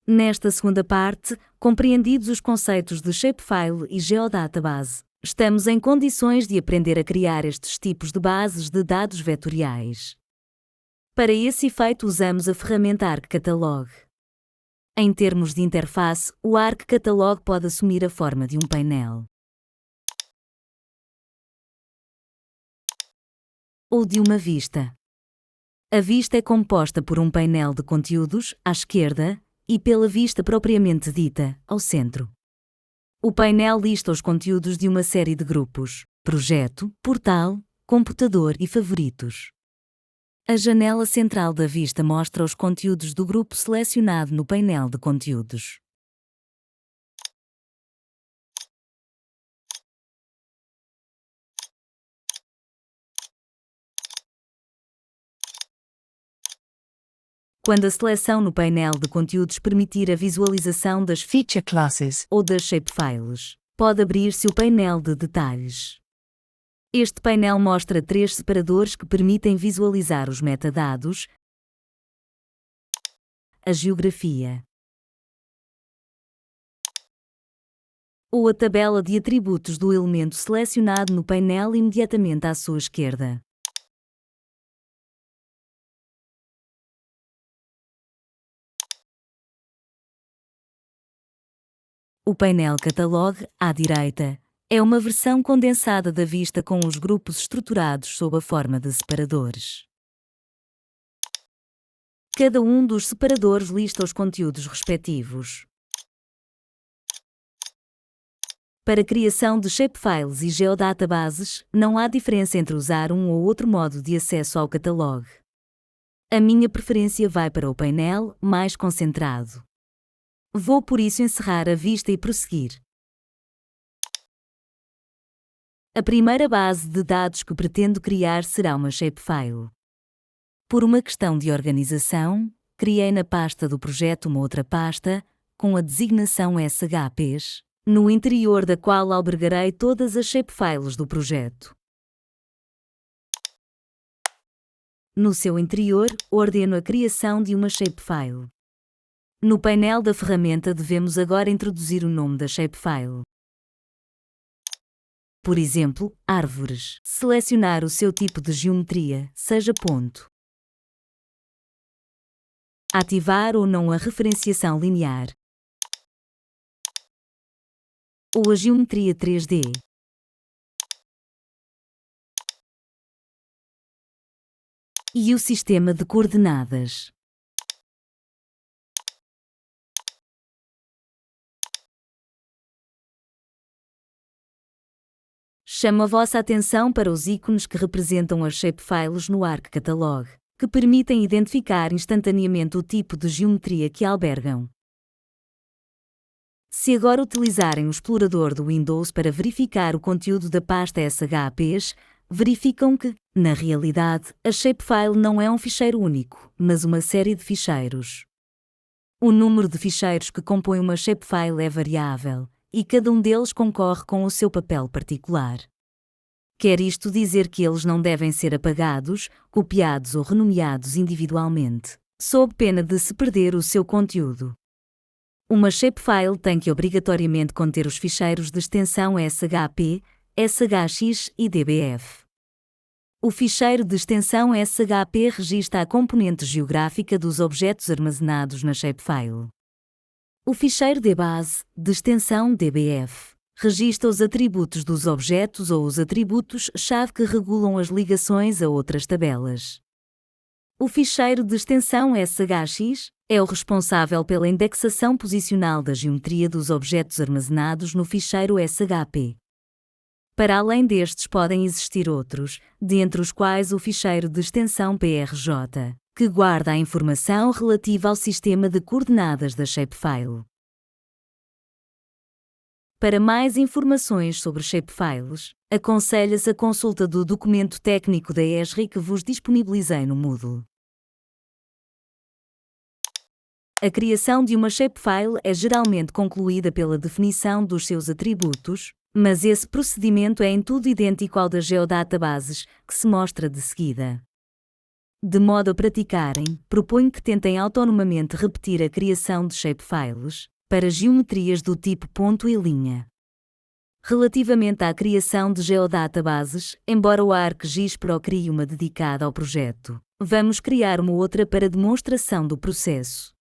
Nesta segunda parte, compreendidos os conceitos de shapefile e geodatabase, estamos em condições de aprender a criar estes tipos de bases de dados vetoriais. Para esse efeito usamos a ferramenta ArcCatalog. Em termos de interface, o ArcCatalog pode assumir a forma de um painel ou de uma vista. A vista é composta por um painel de conteúdos, à esquerda, e pela vista propriamente dita, ao centro. O painel lista os conteúdos de uma série de grupos: projeto, portal, computador e favoritos. A janela central da vista mostra os conteúdos do grupo selecionado no painel de conteúdos. Quando a seleção no painel de conteúdos permitir a visualização das feature classes ou das shapefiles, pode abrir-se o painel de detalhes. Este painel mostra 3 separadores que permitem visualizar os metadados, a geografia ou a tabela de atributos do elemento selecionado no painel imediatamente à sua esquerda. O painel Catalog, à direita, é uma versão condensada da vista com os grupos estruturados sob a forma de separadores. Cada um dos separadores lista os conteúdos respectivos. Para a criação de shapefiles e geodatabases, não há diferença entre usar um ou outro modo de acesso ao catalog. A minha preferência vai para o painel mais concentrado. Vou por isso encerrar a vista e prosseguir. A primeira base de dados que pretendo criar será uma shapefile. Por uma questão de organização, criei na pasta do projeto uma outra pasta, com a designação SHPs, no interior da qual albergarei todas as shapefiles do projeto. No seu interior, ordeno a criação de uma shapefile. No painel da ferramenta devemos agora introduzir o nome da shapefile. Por exemplo, árvores. Selecionar o seu tipo de geometria, seja ponto. Ativar ou não a referenciação linear. Ou a geometria 3D. E o sistema de coordenadas. Chamo a vossa atenção para os ícones que representam as shapefiles no ArcCatalog, que permitem identificar instantaneamente o tipo de geometria que albergam. Se agora utilizarem o explorador do Windows para verificar o conteúdo da pasta SHPs, verificam que, na realidade, a shapefile não é um ficheiro único, mas uma série de ficheiros. O número de ficheiros que compõem uma shapefile é variável, e cada um deles concorre com o seu papel particular. Quer isto dizer que eles não devem ser apagados, copiados ou renomeados individualmente, sob pena de se perder o seu conteúdo. Uma shapefile tem que obrigatoriamente conter os ficheiros de extensão SHP, SHX e DBF. O ficheiro de extensão SHP registra a componente geográfica dos objetos armazenados na shapefile. O ficheiro dbase, de extensão DBF, registra os atributos dos objetos ou os atributos-chave que regulam as ligações a outras tabelas. O ficheiro de extensão SHX é o responsável pela indexação posicional da geometria dos objetos armazenados no ficheiro SHP. Para além destes podem existir outros, dentre os quais o ficheiro de extensão PRJ, que guarda a informação relativa ao sistema de coordenadas da shapefile. Para mais informações sobre shapefiles, aconselha-se a consulta do documento técnico da Esri que vos disponibilizei no Moodle. A criação de uma shapefile é geralmente concluída pela definição dos seus atributos, mas esse procedimento é em tudo idêntico ao das geodatabases, que se mostra de seguida. De modo a praticarem, proponho que tentem autonomamente repetir a criação de shapefiles para geometrias do tipo ponto e linha. Relativamente à criação de geodatabases, embora o ArcGIS Pro crie uma dedicada ao projeto, vamos criar uma outra para demonstração do processo.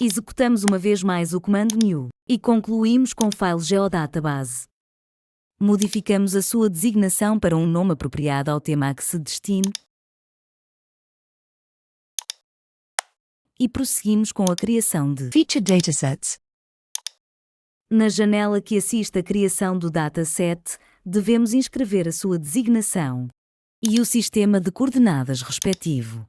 Executamos uma vez mais o comando new e concluímos com File Geodatabase. Modificamos a sua designação para um nome apropriado ao tema a que se destine e prosseguimos com a criação de Feature Datasets. Na janela que assiste à criação do dataset, devemos inscrever a sua designação e o sistema de coordenadas respectivo.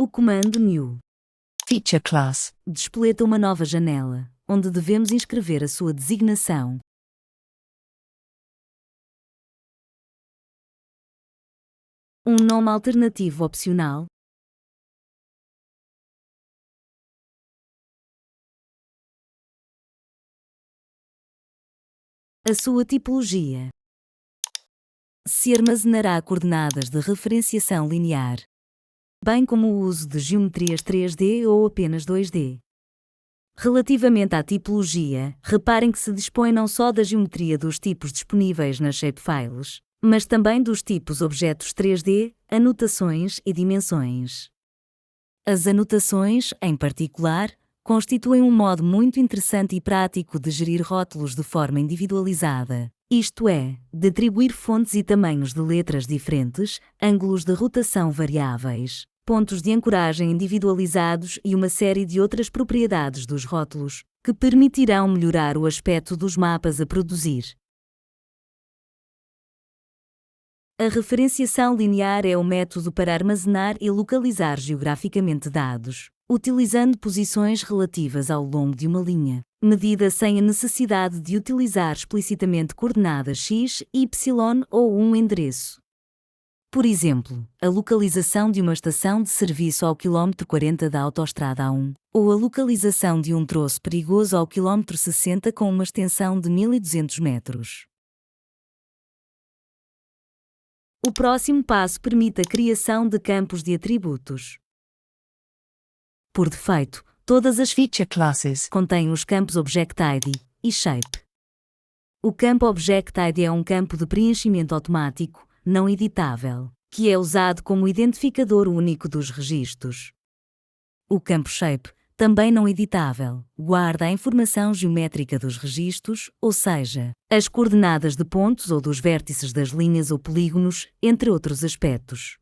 O comando new Feature Class. despoleta uma nova janela, onde devemos inscrever a sua designação. Um nome alternativo opcional. A sua tipologia. Se armazenará coordenadas de referenciação linear, bem como o uso de geometrias 3D ou apenas 2D. Relativamente à tipologia, reparem que se dispõe não só da geometria dos tipos disponíveis nas shapefiles, mas também dos tipos objetos 3D, anotações e dimensões. As anotações, em particular, constituem um modo muito interessante e prático de gerir rótulos de forma individualizada, isto é, de atribuir fontes e tamanhos de letras diferentes, ângulos de rotação variáveis, pontos de ancoragem individualizados e uma série de outras propriedades dos rótulos, que permitirão melhorar o aspecto dos mapas a produzir. A referenciação linear é o método para armazenar e localizar geograficamente dados, utilizando posições relativas ao longo de uma linha, medida sem a necessidade de utilizar explicitamente coordenadas x, y ou um endereço. Por exemplo, a localização de uma estação de serviço ao quilómetro 40 da autoestrada A1, ou a localização de um troço perigoso ao quilómetro 60 com uma extensão de 1200 metros. O próximo passo permite a criação de campos de atributos. Por defeito, todas as Feature Classes contêm os campos ObjectID e Shape. O campo ObjectID é um campo de preenchimento automático, não editável, que é usado como identificador único dos registros. O campo Shape, também não editável, guarda a informação geométrica dos registros, ou seja, as coordenadas de pontos ou dos vértices das linhas ou polígonos, entre outros aspectos.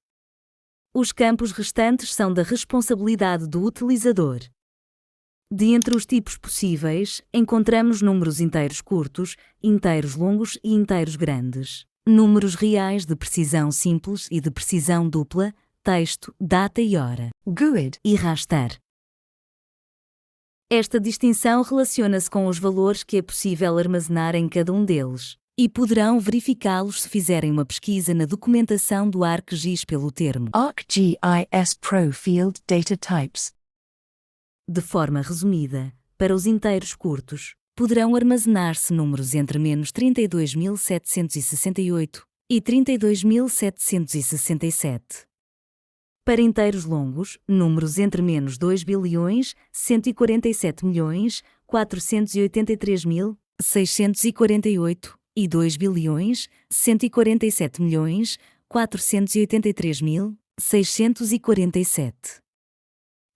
Os campos restantes são da responsabilidade do utilizador. De entre os tipos possíveis, encontramos números inteiros curtos, inteiros longos e inteiros grandes, números reais de precisão simples e de precisão dupla, texto, data e hora, GUID e raster. Esta distinção relaciona-se com os valores que é possível armazenar em cada um deles, e poderão verificá-los se fizerem uma pesquisa na documentação do ArcGIS pelo termo. ArcGIS Pro Field Data Types. De forma resumida, para os inteiros curtos, poderão armazenar-se números entre -32.768 e 32.767. Para inteiros longos, números entre -2.147.483.648 e 2.147.483.647.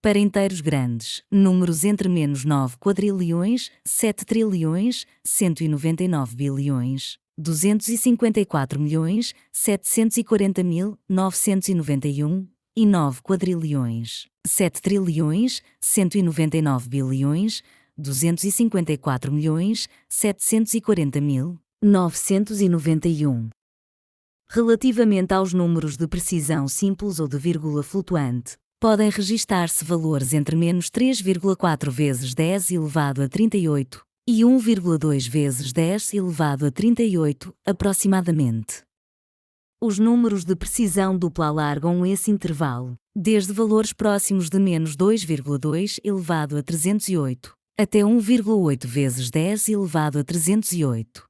Para inteiros grandes, números entre -9 quadrilhões, 7 trilhões, 199 bilhões, 254 milhões, 740.991 e 9 quadrilhões, 7 trilhões, 199 bilhões, 254 milhões, 740.991. Relativamente aos números de precisão simples ou de vírgula flutuante, podem registar-se valores entre -3,4 vezes 10 elevado a 38 e 1,2 vezes 10 elevado a 38, aproximadamente. Os números de precisão dupla alargam esse intervalo, desde valores próximos de -2,2 elevado a 308, até 1,8 vezes 10 elevado a 308.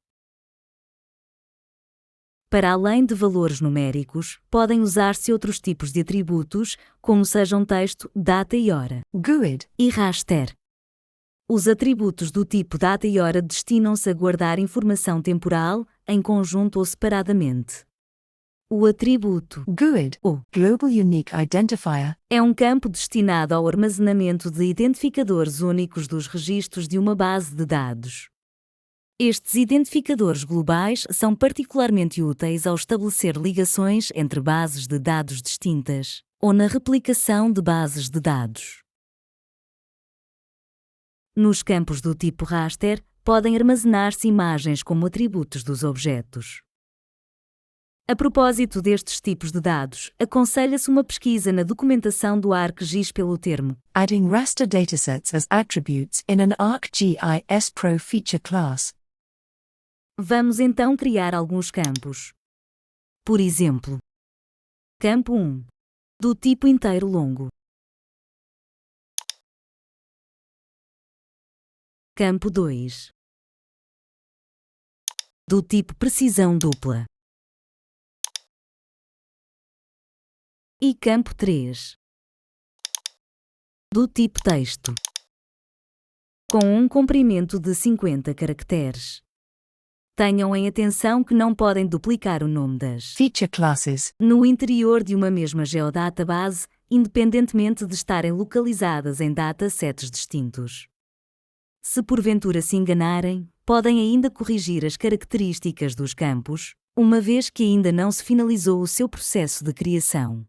Para além de valores numéricos, podem usar-se outros tipos de atributos, como sejam texto, data e hora, GUID, e raster. Os atributos do tipo data e hora destinam-se a guardar informação temporal, em conjunto ou separadamente. O atributo GUID, o Global Unique Identifier, é um campo destinado ao armazenamento de identificadores únicos dos registros de uma base de dados. Estes identificadores globais são particularmente úteis ao estabelecer ligações entre bases de dados distintas, ou na replicação de bases de dados. Nos campos do tipo raster, podem armazenar-se imagens como atributos dos objetos. A propósito destes tipos de dados, aconselha-se uma pesquisa na documentação do ArcGIS pelo termo adding raster datasets as attributes in an ArcGIS Pro feature class. Vamos então criar alguns campos. Por exemplo, campo 1, do tipo inteiro longo. Campo 2, do tipo precisão dupla. E campo 3, do tipo texto, com um comprimento de 50 caracteres. Tenham em atenção que não podem duplicar o nome das Feature classes no interior de uma mesma geodatabase, independentemente de estarem localizadas em datasets distintos. Se porventura se enganarem, podem ainda corrigir as características dos campos, uma vez que ainda não se finalizou o seu processo de criação.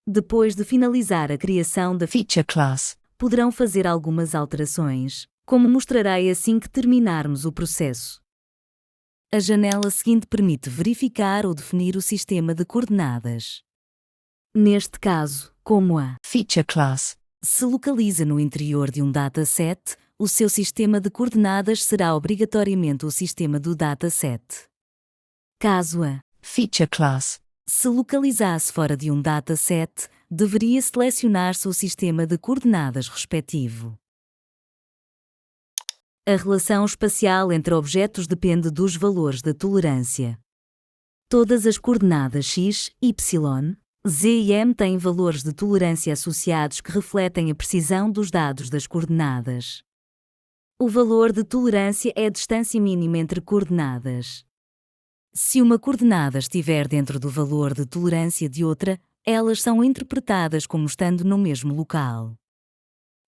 Depois de finalizar a criação da feature class, poderão fazer algumas alterações, como mostrarei assim que terminarmos o processo. A janela seguinte permite verificar ou definir o sistema de coordenadas. Neste caso, como a feature class se localiza no interior de um dataset, o seu sistema de coordenadas será obrigatoriamente o sistema do dataset. Caso a feature class se localizasse fora de um dataset, deveria selecionar-se o sistema de coordenadas respectivo. A relação espacial entre objetos depende dos valores de tolerância. Todas as coordenadas x, y, z e m têm valores de tolerância associados que refletem a precisão dos dados das coordenadas. O valor de tolerância é a distância mínima entre coordenadas. Se uma coordenada estiver dentro do valor de tolerância de outra, elas são interpretadas como estando no mesmo local.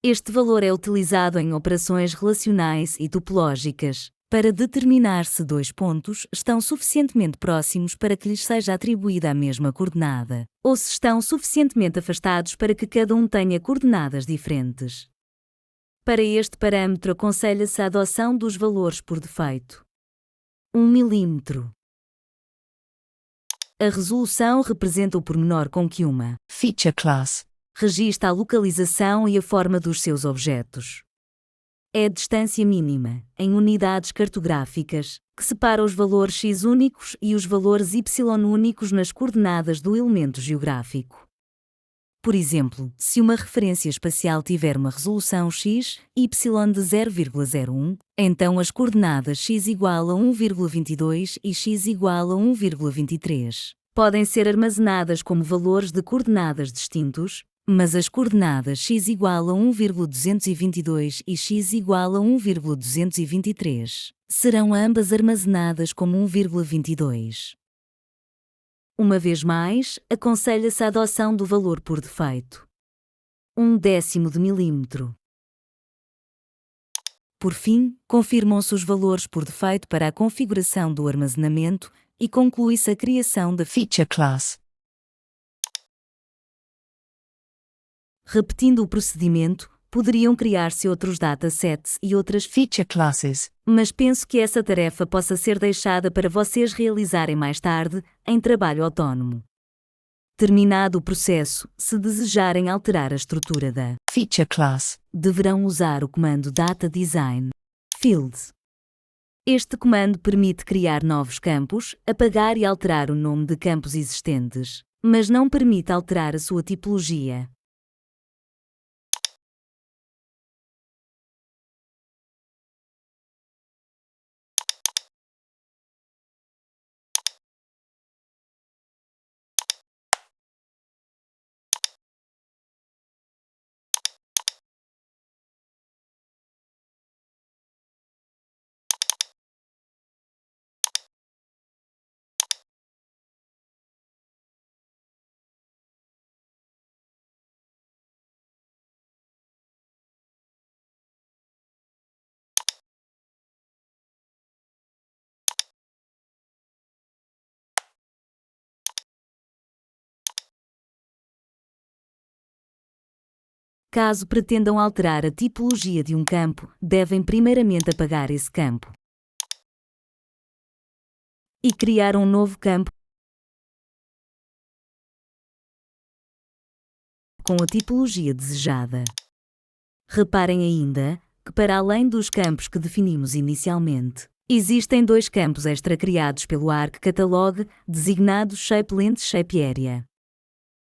Este valor é utilizado em operações relacionais e topológicas, para determinar se dois pontos estão suficientemente próximos para que lhes seja atribuída a mesma coordenada, ou se estão suficientemente afastados para que cada um tenha coordenadas diferentes. Para este parâmetro aconselha-se a adoção dos valores por defeito. 1 milímetro. A resolução representa o pormenor com que uma feature class registra a localização e a forma dos seus objetos. É a distância mínima, em unidades cartográficas, que separa os valores x únicos e os valores y únicos nas coordenadas do elemento geográfico. Por exemplo, se uma referência espacial tiver uma resolução x, y de 0,01, então as coordenadas x igual a 1,22 e x igual a 1,23 podem ser armazenadas como valores de coordenadas distintos, mas as coordenadas x igual a 1,222 e x igual a 1,223 serão ambas armazenadas como 1,22. Uma vez mais, aconselha-se a adoção do valor por defeito. 1/10 de milímetro. Por fim, confirmam-se os valores por defeito para a configuração do armazenamento e conclui-se a criação da feature class. Repetindo o procedimento, Poderiam criar-se outros datasets e outras feature classes, mas penso que essa tarefa possa ser deixada para vocês realizarem mais tarde, em trabalho autônomo. Terminado o processo, se desejarem alterar a estrutura da feature class, deverão usar o comando Data Design Fields. Este comando permite criar novos campos, apagar e alterar o nome de campos existentes, mas não permite alterar a sua tipologia. Caso pretendam alterar a tipologia de um campo, devem primeiramente apagar esse campo e criar um novo campo com a tipologia desejada. Reparem ainda que, para além dos campos que definimos inicialmente, existem dois campos extra criados pelo Arc Catalog, designados ShapeLength e ShapeArea.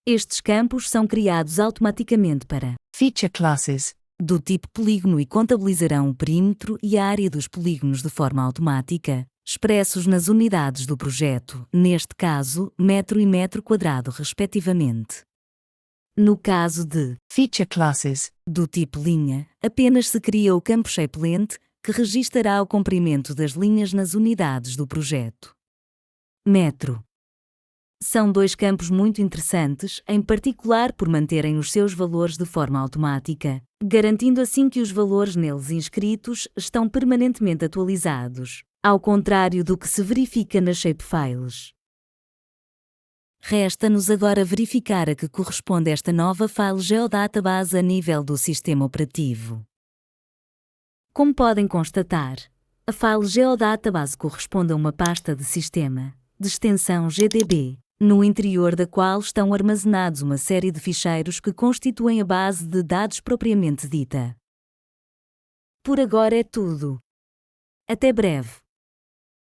Estes campos são criados automaticamente para feature classes, do tipo polígono e contabilizarão o perímetro e a área dos polígonos de forma automática, expressos nas unidades do projeto, neste caso, metro e metro quadrado respectivamente. No caso de feature classes, do tipo linha, apenas se cria o campo ShapeLength, que registará o comprimento das linhas nas unidades do projeto. Metro. São dois campos muito interessantes, em particular por manterem os seus valores de forma automática, garantindo assim que os valores neles inscritos estão permanentemente atualizados, ao contrário do que se verifica nas shapefiles. Resta-nos agora verificar a que corresponde esta nova file geodatabase a nível do sistema operativo. Como podem constatar, a file geodatabase corresponde a uma pasta de sistema, de extensão GDB, no interior da qual estão armazenados uma série de ficheiros que constituem a base de dados propriamente dita. Por agora é tudo. Até breve.